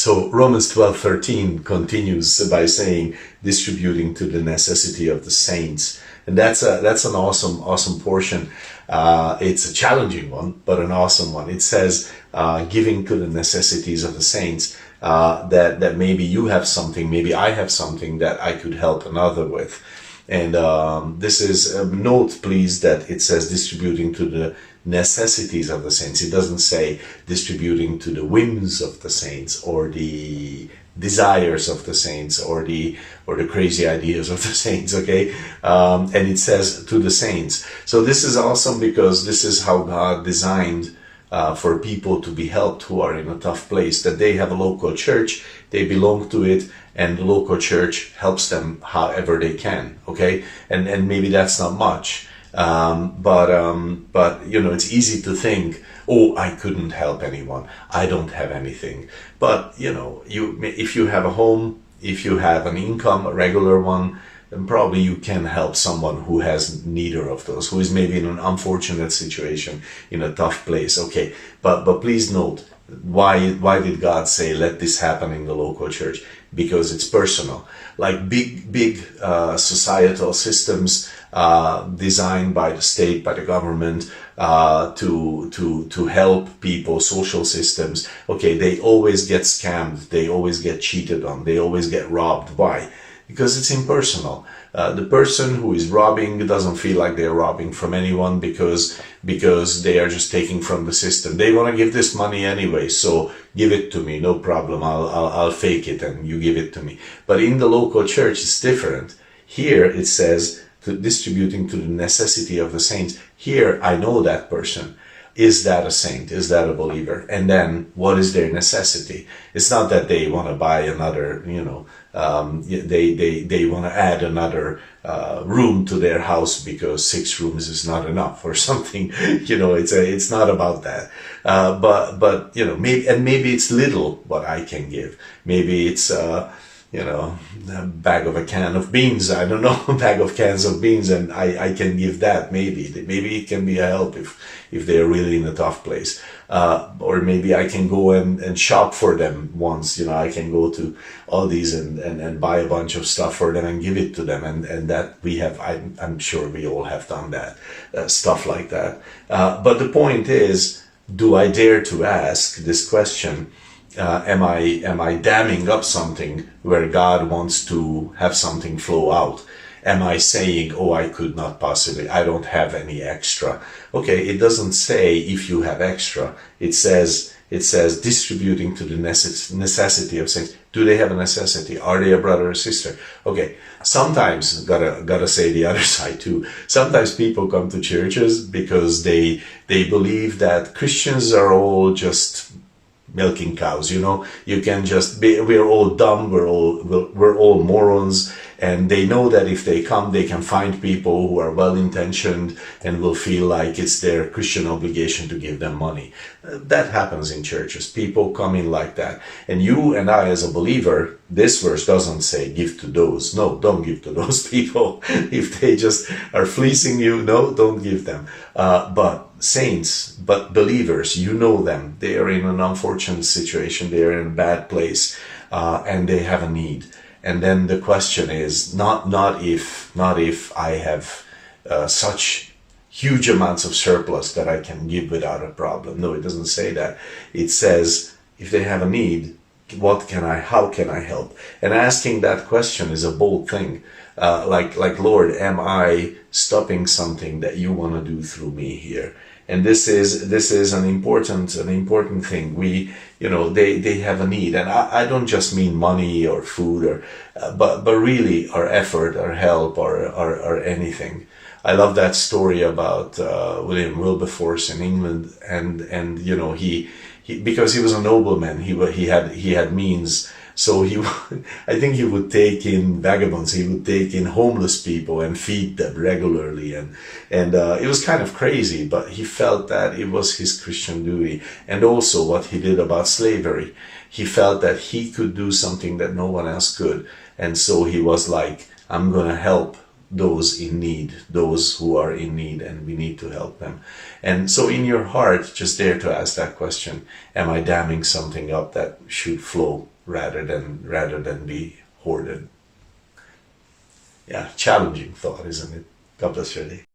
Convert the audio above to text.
So Romans 12:13 continues by saying, distributing to the necessity of the saints. And that's an awesome portion. It's a challenging one, but an awesome one. It says, giving to the necessities of the saints, that maybe you have something, maybe I have something that I could help another with. And this is, note please that it says distributing to the necessities of the saints. It doesn't say distributing to the whims of the saints or the desires of the saints or the crazy ideas of the saints, okay? And it says to the saints. So this is awesome because this is how God designed for people to be helped who are in a tough place, that they have a local church, they belong to it, and the local church helps them however they can, okay? And maybe that's not much, but you know, it's easy to think, oh, I couldn't help anyone, I don't have anything. But you know, if you have a home, if you have an income, a regular one, then probably you can help someone who has neither of those, who is maybe in an unfortunate situation, in a tough place, okay? But please note, why did God say let this happen in the local church? Because it's personal. Like big societal systems designed by the state, by the government, to help people, social systems, okay, they always get scammed, they always get cheated on, they always get robbed. Why? Because it's impersonal. The person who is robbing doesn't feel like they're robbing from anyone because they are just taking from the system. They want to give this money anyway, so give it to me, no problem. I'll fake it and you give it to me. But in the local church, it's different. Here it says distributing to the necessity of the saints. Here I know that person. Is that a saint? Is that a believer? And then what is their necessity? It's not that they want to buy another, you know, they want to add another room to their house because 6 rooms is not enough or something. You know, it's not about that. But you know, maybe it's little what I can give. Maybe it's you know, a can of beans, I don't know, a bag of cans of beans, and I can give that. Maybe it can be a help if they're really in a tough place. Or maybe I can go and shop for them once, you know, I can go to Aldi's and buy a bunch of stuff for them and give it to them. And that we have, I'm sure we all have done that, stuff like that. But the point is, do I dare to ask this question? Am I damming up something where God wants to have something flow out? Am I saying, oh, I could not possibly, I don't have any extra? Okay, it doesn't say if you have extra. It says distributing to the necessity of saints. Do they have a necessity? Are they a brother or sister? Okay, sometimes, gotta say the other side too. Sometimes people come to churches because they believe that Christians are all just milking cows, you know. You can just be, we're all dumb, we're all morons, and they know that if they come, they can find people who are well-intentioned and will feel like it's their Christian obligation to give them money. That happens in churches. People come in like that. And you and I as a believer, this verse doesn't say give to those. No, don't give to those people. If they just are fleecing you, no, don't give them. But saints, but believers, you know them. They are in an unfortunate situation. They are in a bad place, and they have a need. And then the question is not if I have such huge amounts of surplus that I can give without a problem. No, it doesn't say that. It says if they have a need, how can I help? And asking that question is a bold thing. Like Lord, am I stopping something that you want to do through me here? And this is an important thing. They have a need, and I don't just mean money or food but really our effort, our help, or anything. I love that story about William Wilberforce in England, and he because he was a nobleman, he had means. So I think he would take in vagabonds, he would take in homeless people and feed them regularly, and it was kind of crazy, but he felt that it was his Christian duty. And also what he did about slavery, he felt that he could do something that no one else could, and so he was like, I'm gonna help those in need, those who are in need, and we need to help them. And so in your heart, just dare to ask that question, am I damming something up that should flow rather than be hoarded. Yeah, challenging thought, isn't it? God bless your day.